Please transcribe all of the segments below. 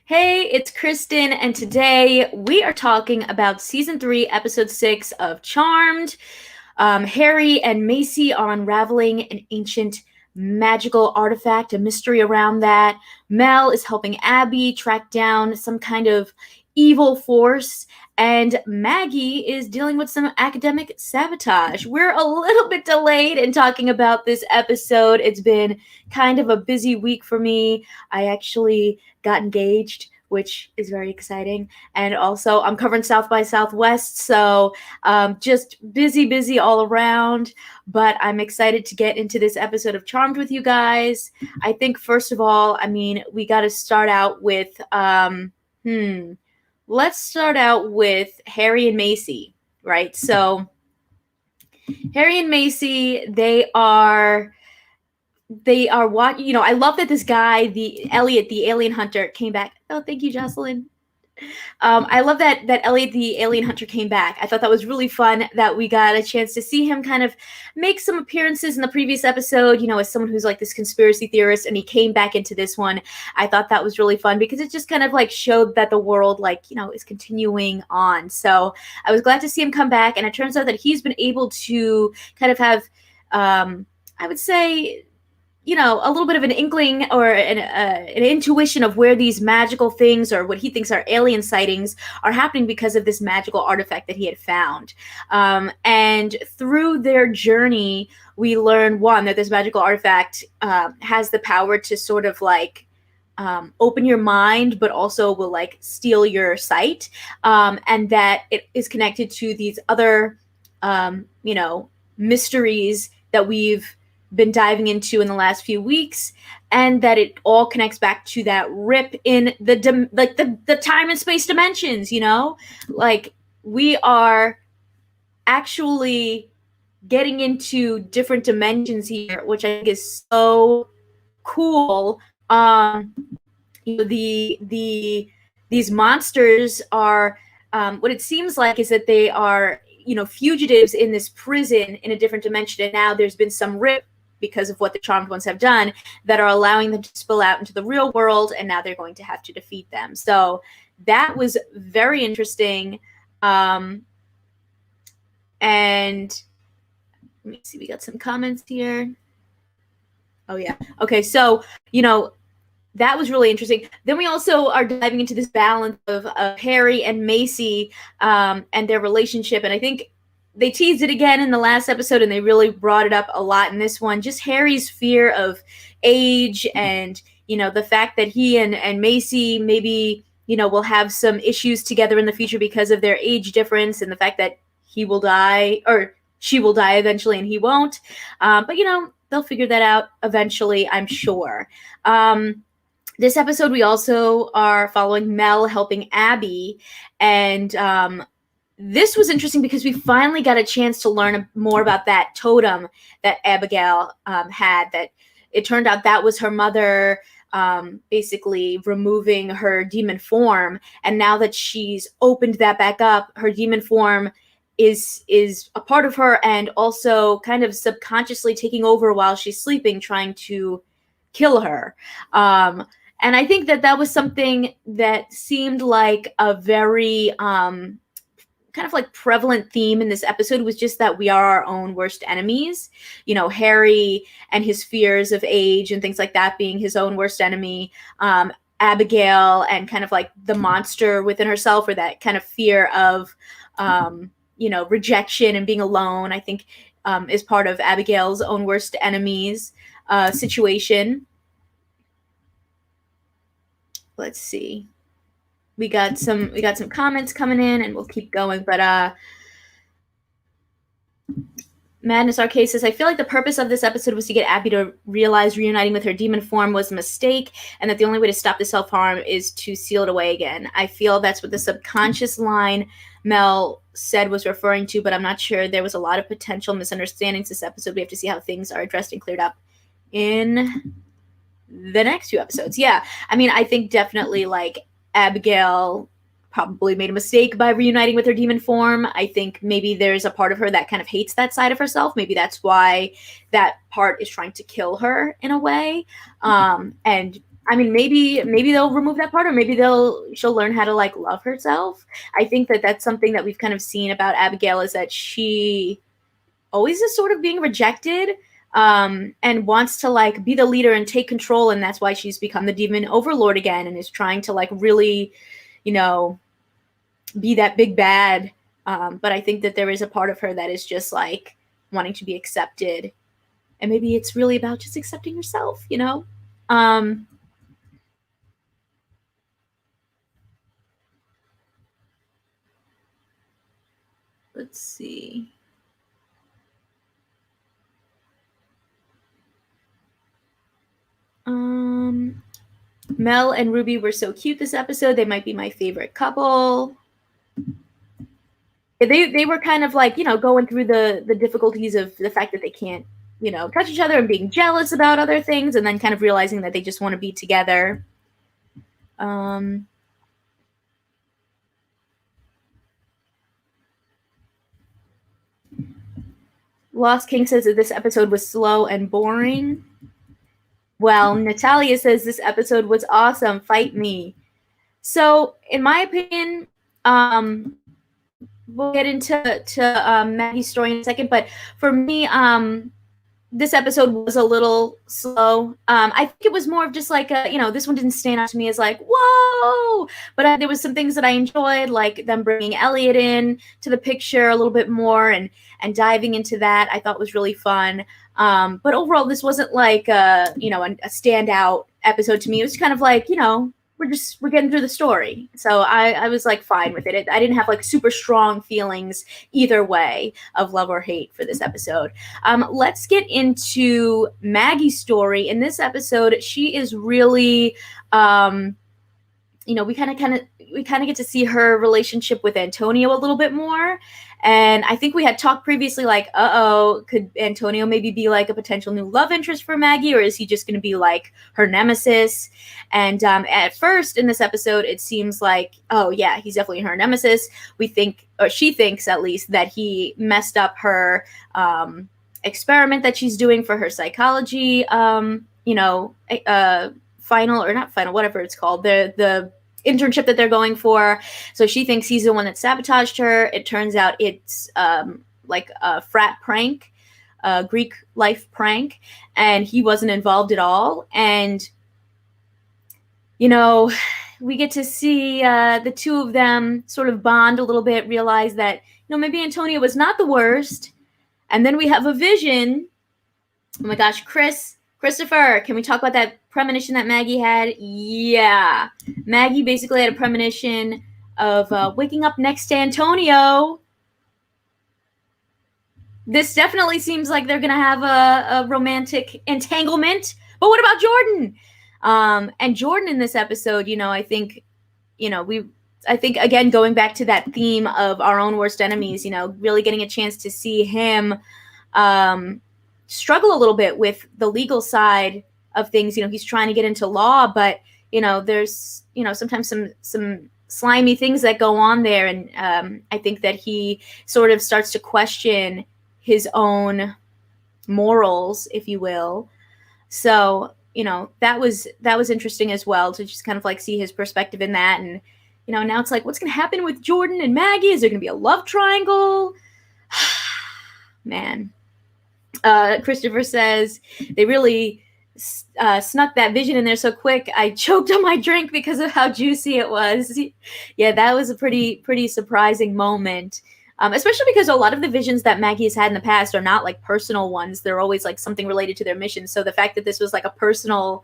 Hey, it's Kristen, and today we are talking about season 3, episode 6 of Charmed. Harry and Macy are unraveling an ancient magical artifact, a mystery around that. Mel is helping Abby track down some kind of evil force, and Maggie is dealing with some academic sabotage. We're a little bit delayed in talking about this episode. It's been kind of a busy week for me. I actually got engaged, which is very exciting. And also, I'm covering South by Southwest, so just busy all around. But I'm excited to get into this episode of Charmed with you guys. I think, first of all, we got to start out with, let's start out with Harry and Macy, right? So, Harry and Macy, they are watching. I love that this guy, the Elliot, the alien hunter, came back. Oh, thank you, Jocelyn. I love that Elliot, the alien hunter, came back. I thought that was really fun that we got a chance to see him kind of make some appearances in the previous episode, as someone who's like this conspiracy theorist, and he came back into this one. I thought that was really fun because it just kind of like showed that the world is continuing on. So I was glad to see him come back, and it turns out that he's been able to kind of have, I would say, a little bit of an inkling or an intuition of where these magical things, or what he thinks are alien sightings, are happening because of this magical artifact that he had found. And through their journey, we learn, one, that this magical artifact has the power to sort of open your mind, but also will steal your sight, and that it is connected to these other, mysteries that we've been diving into in the last few weeks, and that it all connects back to that rip in the time and space dimensions. We are actually getting into different dimensions here, which I think is so cool. These monsters are, what it seems like is that they are fugitives in this prison in a different dimension, and now there's been some rip because of what the Charmed Ones have done that are allowing them to spill out into the real world, and now they're going to have to defeat them. So that was very interesting. And let me see, we got some comments here. Oh yeah. Okay, so that was really interesting. Then we also are diving into this balance of Harry and Macy, and their relationship. And I think they teased it again in the last episode, and they really brought it up a lot in this one. Just Harry's fear of age, and the fact that he and Macy maybe will have some issues together in the future because of their age difference, and the fact that he will die, or she will die eventually and he won't. But they'll figure that out eventually, I'm sure. This episode, we also are following Mel helping Abby, and this was interesting because we finally got a chance to learn more about that totem that Abigail had. That it turned out that was her mother, basically removing her demon form, and now that she's opened that back up, her demon form is a part of her, and also kind of subconsciously taking over while she's sleeping, trying to kill her. And I think that was something that seemed like a very kind of prevalent theme in this episode, was just that we are our own worst enemies. Harry and his fears of age and things like that being his own worst enemy. Abigail and kind of the monster within herself, or that kind of fear of, rejection and being alone, I think is part of Abigail's own worst enemies situation. Let's see. We got some comments coming in, and we'll keep going. But Madness Arcade says, I feel like the purpose of this episode was to get Abby to realize reuniting with her demon form was a mistake, and that the only way to stop the self-harm is to seal it away again. I feel that's what the subconscious line Mel said was referring to, but I'm not sure. There was a lot of potential misunderstandings this episode. We have to see how things are addressed and cleared up in the next few episodes. Yeah, I think definitely Abigail probably made a mistake by reuniting with her demon form. I think maybe there's a part of her that kind of hates that side of herself. Maybe that's why that part is trying to kill her in a way. And I mean, maybe they'll remove that part, or maybe she'll learn how to like love herself. I think that that's something that we've kind of seen about Abigail, is that she always is sort of being rejected, and wants to like be the leader and take control, and that's why she's become the demon overlord again and is trying to like really, you know, be that big bad. But I think that there is a part of her that is just like wanting to be accepted, and maybe it's really about just accepting yourself, you know. Let's see. Mel and Ruby were so cute this episode. They might be my favorite couple. They were kind of like, you know, going through the difficulties of the fact that they can't, you know, touch each other and being jealous about other things, and then kind of realizing that they just want to be together. Lost King says that this episode was slow and boring. Well, Natalia says this episode was awesome. Fight me. So, in my opinion, we'll get into Maggie's story in a second, but for me, this episode was a little slow. I think it was more of just like you know, this one didn't stand out to me as like, whoa, but there was some things that I enjoyed, like them bringing Elliot in to the picture a little bit more, and diving into that. I thought was really fun. But overall, this wasn't like you know, a standout episode to me. It was kind of like, you know, we're getting through the story. So I was like fine with it. I didn't have like super strong feelings either way of love or hate for this episode. Let's get into Maggie's story. In this episode, she is really, you know, we kind of get to see her relationship with Antonio a little bit more. And I think we had talked previously, like, could Antonio maybe be like a potential new love interest for Maggie, or is he just going to be like her nemesis? And at first in this episode, it seems like, oh yeah, he's definitely her nemesis. We think, or she thinks at least, that he messed up her experiment that she's doing for her psychology, you know, final, or not final, whatever it's called, the internship that they're going for. So she thinks he's the one that sabotaged her. It turns out it's like a frat prank, a Greek life prank, and he wasn't involved at all. And, you know, we get to see the two of them sort of bond a little bit, realize that, you know, maybe Antonio was not the worst. And then we have a vision. Oh my gosh, Christopher, can we talk about that premonition that Maggie had? Yeah. Maggie basically had a premonition of waking up next to Antonio. This definitely seems like they're going to have a romantic entanglement. But what about Jordan? And Jordan in this episode, you know, I think, you know, I think, again, going back to that theme of our own worst enemies, you know, really getting a chance to see him struggle a little bit with the legal side of things. You know, he's trying to get into law, but, you know, there's, you know, sometimes some slimy things that go on there. And I think that he sort of starts to question his own morals, if you will. So, you know, that was interesting as well, to just kind of like see his perspective in that. And, you know, now it's like, what's going to happen with Jordan and Maggie? Is there going to be a love triangle? Man. Christopher says they really snuck that vision in there so quick. I choked on my drink because of how juicy it was. Yeah, that was a pretty surprising moment. Especially because a lot of the visions that Maggie has had in the past are not like personal ones. They're always like something related to their mission. So the fact that this was like a personal,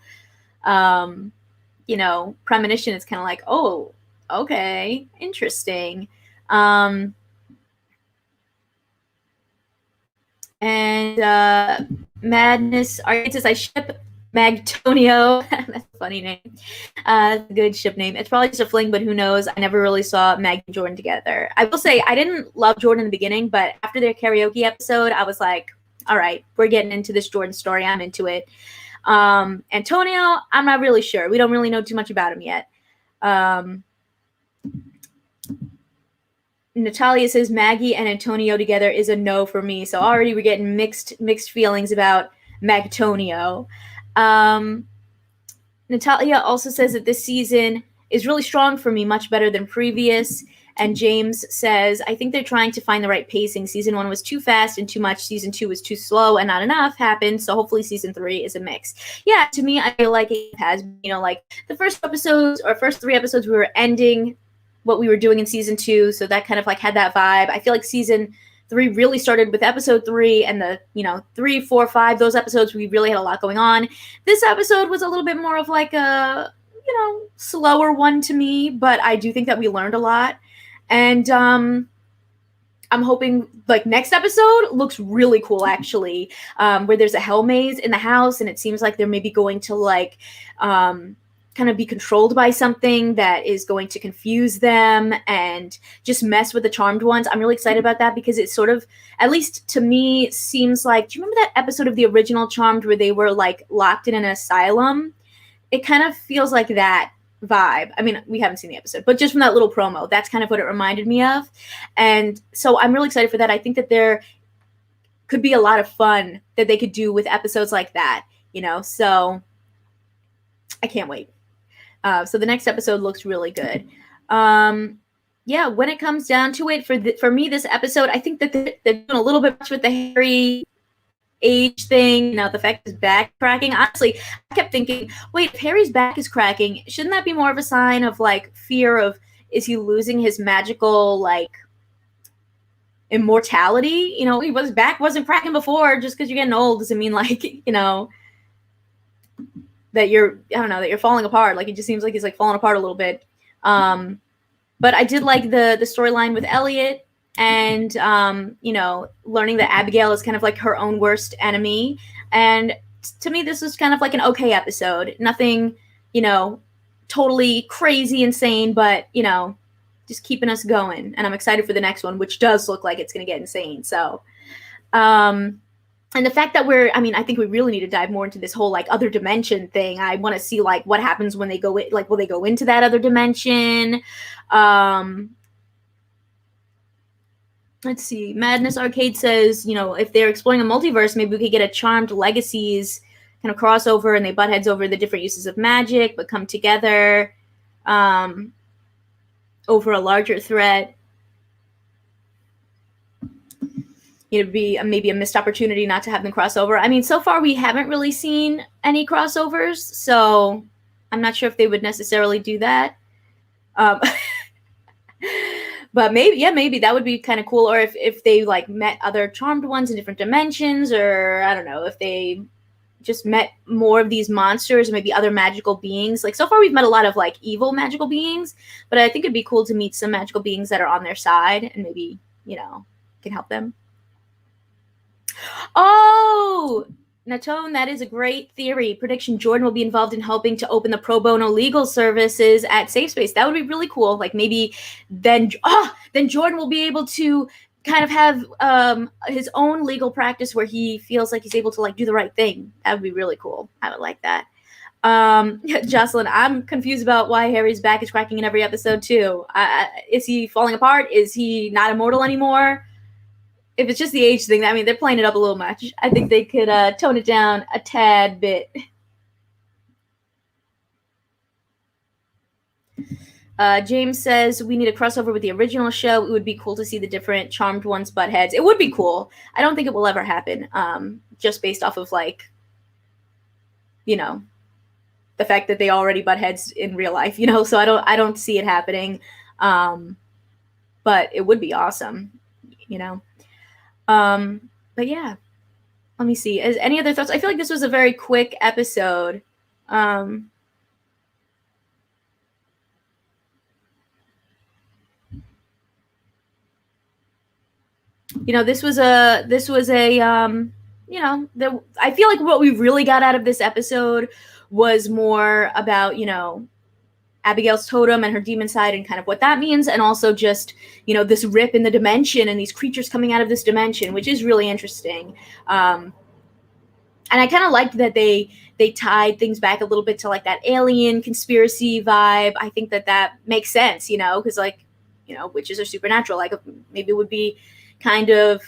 you know, premonition, it's kind of like, oh, okay, interesting. And Madness argues, I ship Magtonio. That's a funny name. Good ship name. It's probably just a fling, but who knows? I never really saw Maggie and Jordan together. I will say I didn't love Jordan in the beginning, but after their karaoke episode, I was like, all right, we're getting into this Jordan story. I'm into it. Antonio, I'm not really sure. We don't really know too much about him yet. Natalia says Maggie and Antonio together is a no for me. So already we're getting mixed feelings about Magtonio. Natalia also says that this season is really strong for me, much better than previous. And James says, I think they're trying to find the right pacing. Season 1 was too fast and too much. Season 2 was too slow and not enough happened. So hopefully season 3 is a mix. Yeah, to me, I feel like it has, like the first episodes or first 3 episodes, we were ending what we were doing in season 2. So that kind of like had that vibe. I feel like season 3 really started with episode 3 and the, 3, 4, 5, those episodes, we really had a lot going on. This episode was a little bit more of like a, slower one to me, but I do think that we learned a lot. And I'm hoping like next episode looks really cool, actually, where there's a hell maze in the house and it seems like they're maybe going to like kind of be controlled by something that is going to confuse them and just mess with the charmed ones. I'm really excited about that because it sort of, at least to me, seems like, do you remember that episode of the original Charmed where they were like locked in an asylum? It kind of feels like that vibe. I mean, we haven't seen the episode, but just from that little promo, that's kind of what it reminded me of. And so I'm really excited for that. I think that there could be a lot of fun that they could do with episodes like that, so I can't wait. So the next episode looks really good. Yeah, when it comes down to it, for me, this episode, I think that they're doing a little bit much with the Harry age thing, the fact his back cracking. Honestly, I kept thinking, wait, if Harry's back is cracking, shouldn't that be more of a sign of like fear of, is he losing his magical like immortality? His back wasn't cracking before. Just because you're getting old doesn't mean like, that you're, I don't know, that you're falling apart. Like it just seems like he's like falling apart a little bit. But I did like the storyline with Elliot. And, learning that Abigail is kind of like her own worst enemy. And to me, this was kind of like an okay episode. Nothing, totally crazy insane, but, just keeping us going. And I'm excited for the next one, which does look like it's going to get insane. So, and the fact that I think we really need to dive more into this whole like other dimension thing. I want to see like what happens when they go in, like, will they go into that other dimension? Let's see. Madness Arcade says, if they're exploring a multiverse, maybe we could get a Charmed Legacies kind of crossover and they butt heads over the different uses of magic, but come together over a larger threat. It'd be maybe a missed opportunity not to have them cross over. I mean, so far we haven't really seen any crossovers, so I'm not sure if they would necessarily do that. But maybe that would be kind of cool. Or if they like met other charmed ones in different dimensions, or I don't know, if they just met more of these monsters, maybe other magical beings. Like so far we've met a lot of like evil magical beings, but I think it'd be cool to meet some magical beings that are on their side and maybe, can help them. Oh, Natone, that is a great theory. Prediction: Jordan will be involved in helping to open the pro bono legal services at Safe Space. That would be really cool. Like maybe then Jordan will be able to kind of have his own legal practice where he feels like he's able to like do the right thing. That would be really cool. I would like that. Jocelyn, I'm confused about why Harry's back is cracking in every episode too. Is he falling apart? Is he not immortal anymore? If it's just the age thing, I mean, they're playing it up a little much. I think they could tone it down a tad bit. James says, we need a crossover with the original show. It would be cool to see the different charmed ones butt heads. It would be cool. I don't think it will ever happen, just based off of, like, the fact that they already butt heads in real life, so I don't see it happening. But it would be awesome, But yeah, let me see. Is any other thoughts? I feel like this was a very quick episode. This was a I feel like what we really got out of this episode was more about, Abigail's totem and her demon side and kind of what that means, and also just, this rip in the dimension and these creatures coming out of this dimension, which is really interesting. And I kind of liked that they tied things back a little bit to like that alien conspiracy vibe. I think that makes sense, because like, witches are supernatural. Like maybe it would be kind of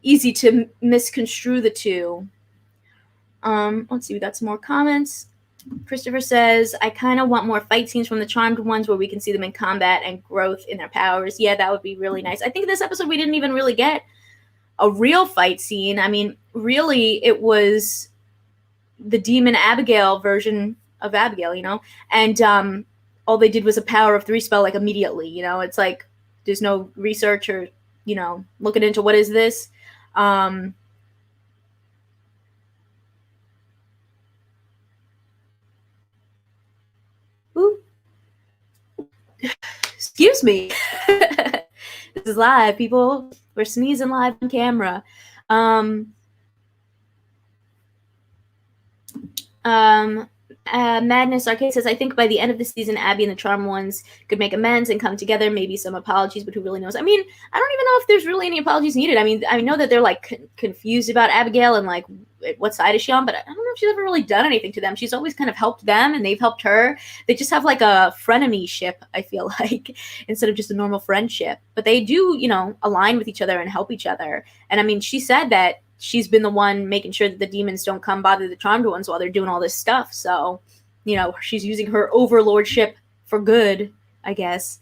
easy to misconstrue the two. Let's see, we got some more comments. Christopher says, I kind of want more fight scenes from the Charmed ones where we can see them in combat and growth in their powers. Yeah, that would be really nice. I think this episode we didn't even really get a real fight scene. I mean, really, it was the demon Abigail version of Abigail, you know? And all they did was a power of 3 spell, like, immediately, you know? It's like there's no research or, you know, looking into what is this. Ooh. Excuse me. This is live, people. We're sneezing live on camera. Madness Arcade says, I think by the end of the season, Abby and the Charm ones could make amends and come together. Maybe some apologies, but who really knows? I mean, I don't even know if there's really any apologies needed. I mean, I know that they're like confused about Abigail and like what side is she on, but I don't know if she's ever really done anything to them. She's always kind of helped them and they've helped her. They just have like a frenemy ship, I feel like, instead of just a normal friendship. But they do, you know, align with each other and help each other. And I mean, she said that she's been the one making sure that the demons don't come bother the Charmed ones while they're doing all this stuff. So, you know, she's using her overlordship for good, I guess.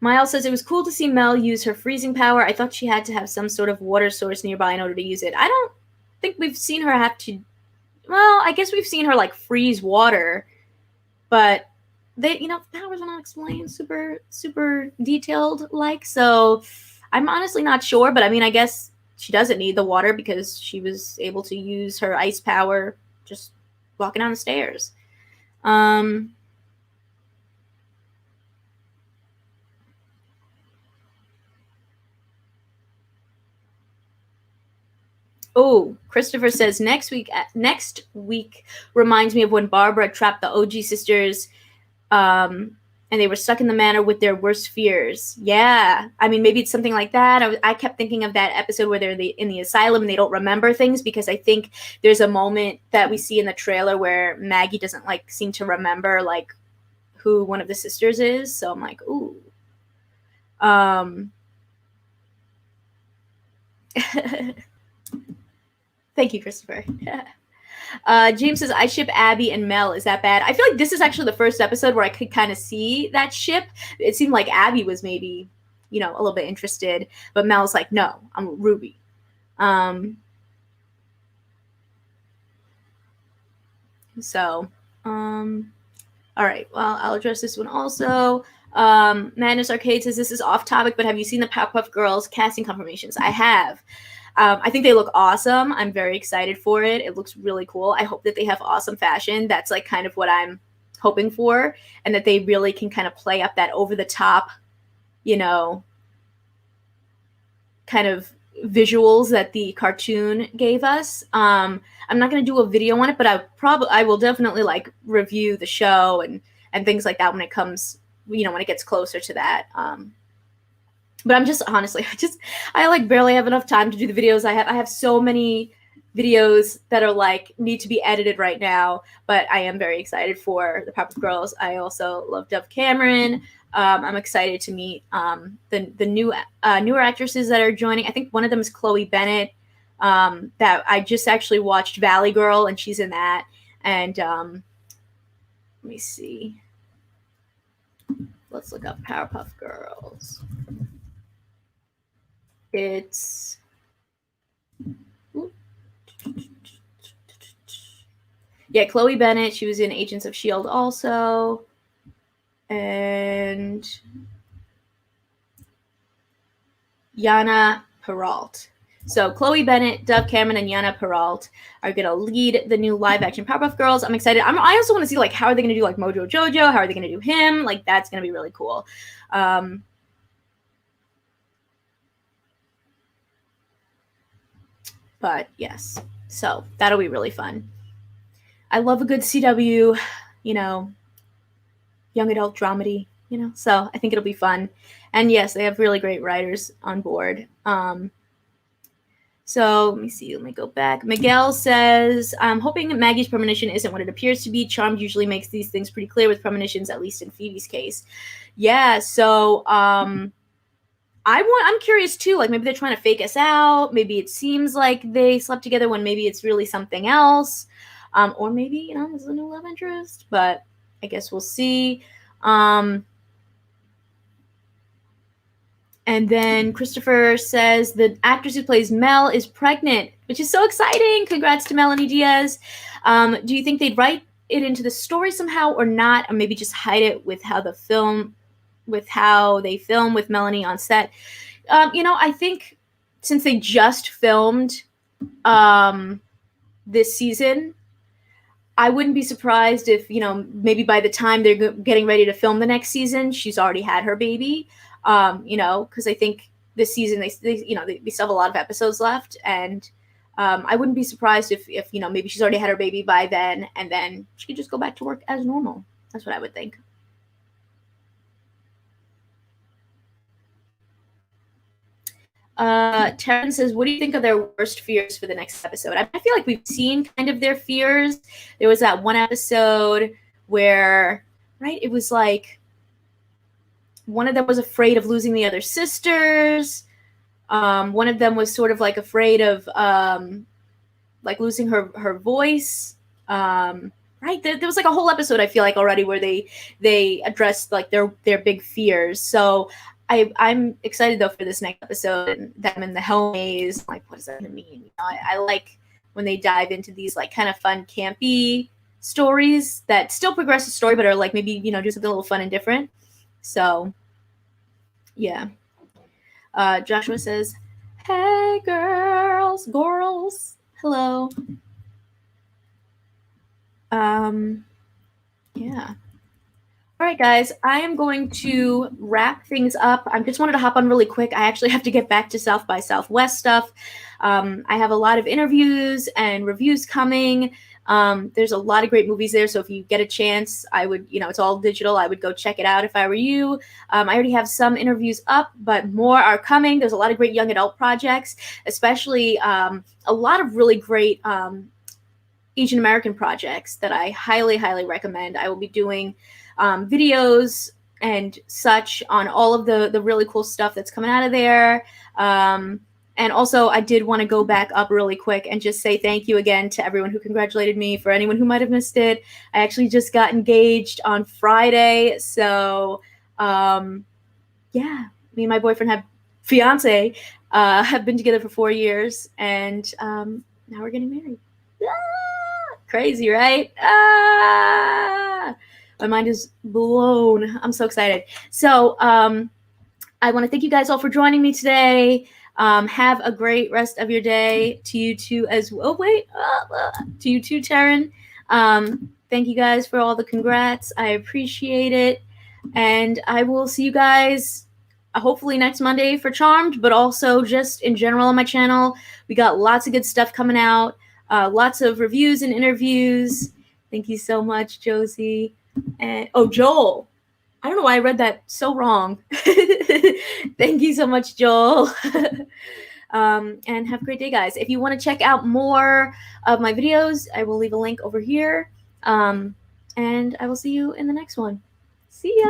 Miles says, it was cool to see Mel use her freezing power. I thought she had to have some sort of water source nearby in order to use it. I don't think we've seen her have to... Well, I guess we've seen her, like, freeze water. But, they, you know, powers are not explained super detailed, like. So, I'm honestly not sure. But, I mean, I guess she doesn't need the water because she was able to use her ice power just walking down the stairs. Oh, Christopher says next week reminds me of when Barbara trapped the OG sisters, and they were stuck in the manor with their worst fears. Yeah, I mean maybe it's something like that. I kept thinking of that episode where they're in the asylum and they don't remember things because I think there's a moment that we see in the trailer where Maggie doesn't like seem to remember like who one of the sisters is. So I'm like, ooh. Thank you, Christopher. James says, I ship Abby and Mel. Is that bad? I feel like this is actually the first episode where I could kind of see that ship. It seemed like Abby was maybe, you know, a little bit interested. But Mel's like, no, I'm Ruby. All right. Well, I'll address this one also. Madness Arcade says, this is off topic, but have you seen the Powerpuff Girls casting confirmations? I have. I think they look awesome. I'm very excited for it. It looks really cool. I hope that they have awesome fashion. That's like kind of what I'm hoping for, and that they really can kind of play up that over the top, you know, kind of visuals that the cartoon gave us. I'm not going to do a video on it, but I will definitely like review the show and things like that when it comes, you know, when it gets closer to that. But I'm just honestly, I like barely have enough time to do the videos. I have so many videos that are like need to be edited right now, but I am very excited for the Powerpuff Girls. I also love Dove Cameron. I'm excited to meet the newer actresses that are joining. I think one of them is Chloe Bennett. That I just actually watched Valley Girl, and she's in that. And let me see. Let's look up Powerpuff Girls. It's Chloe Bennett. She was in Agents of S.H.I.E.L.D. also. And Yana Peralt. So Chloe Bennett, Dove Cameron, and Yana Peralt are going to lead the new live-action Powerpuff Girls. I'm excited. I also want to see, like, how are they going to do, like, Mojo Jojo? How are they going to do him? Like, that's going to be really cool. But yes, so that'll be really fun. I love a good CW, you know, young adult dramedy, you know, so I think it'll be fun. And yes, they have really great writers on board. So let me see. Let me go back. Miguel says, I'm hoping Maggie's premonition isn't what it appears to be. Charmed usually makes these things pretty clear with premonitions, at least in Phoebe's case. Yeah, so I'm curious too. Like maybe they're trying to fake us out. Maybe it seems like they slept together when maybe it's really something else. Or maybe, this is a new love interest. But I guess we'll see. And then Christopher says the actress who plays Mel is pregnant, which is so exciting. Congrats to Melonie Diaz. Do you think they'd write it into the story somehow or not? Or maybe just hide it with how they film with Melonie on set? I think since they just filmed this season, I wouldn't be surprised if, maybe by the time they're getting ready to film the next season, she's already had her baby. Because I think this season they still have a lot of episodes left, and I wouldn't be surprised if maybe she's already had her baby by then, and then she could just go back to work as normal. That's what I would think. Taryn says, what do you think of their worst fears for the next episode? I feel like we've seen kind of their fears. There was that one episode where, right, it was like one of them was afraid of losing the other sisters. One of them was sort of like afraid of like losing her voice. Right, there was like a whole episode I feel like already where they addressed like their big fears. So I'm excited though for this next episode and them in the hell maze. Like, what does that mean? I like when they dive into these like kind of fun, campy stories that still progress the story, but are like maybe do something a little fun and different. So, yeah. Joshua says, "Hey, girls, hello." Yeah. All right, guys, I am going to wrap things up. I just wanted to hop on really quick. I actually have to get back to South by Southwest stuff. I have a lot of interviews and reviews coming. There's a lot of great movies there, so if you get a chance, I would, it's all digital. I would go check it out if I were you. I already have some interviews up, but more are coming. There's a lot of great young adult projects, especially a lot of really great Asian American projects that I highly, highly recommend. I will be doing videos and such on all of the really cool stuff that's coming out of there. And also, I did want to go back up really quick and just say thank you again to everyone who congratulated me. For anyone who might have missed it, I actually just got engaged on Friday. So, yeah, me and my boyfriend fiance have been together for 4 years, and now we're getting married. Crazy, right? My mind is blown. I'm so excited. So I want to thank you guys all for joining me today. Have a great rest of your day. To you too as well. To you too, Taryn. Thank you guys for all the congrats. I appreciate it. And I will see you guys hopefully next Monday for Charmed, but also just in general on my channel. We got lots of good stuff coming out. Lots of reviews and interviews. Thank you so much, Josie. And Joel. I don't know why I read that so wrong. Thank you so much, Joel. And have a great day, guys. If you want to check out more of my videos, I will leave a link over here. And I will see you in the next one. See ya.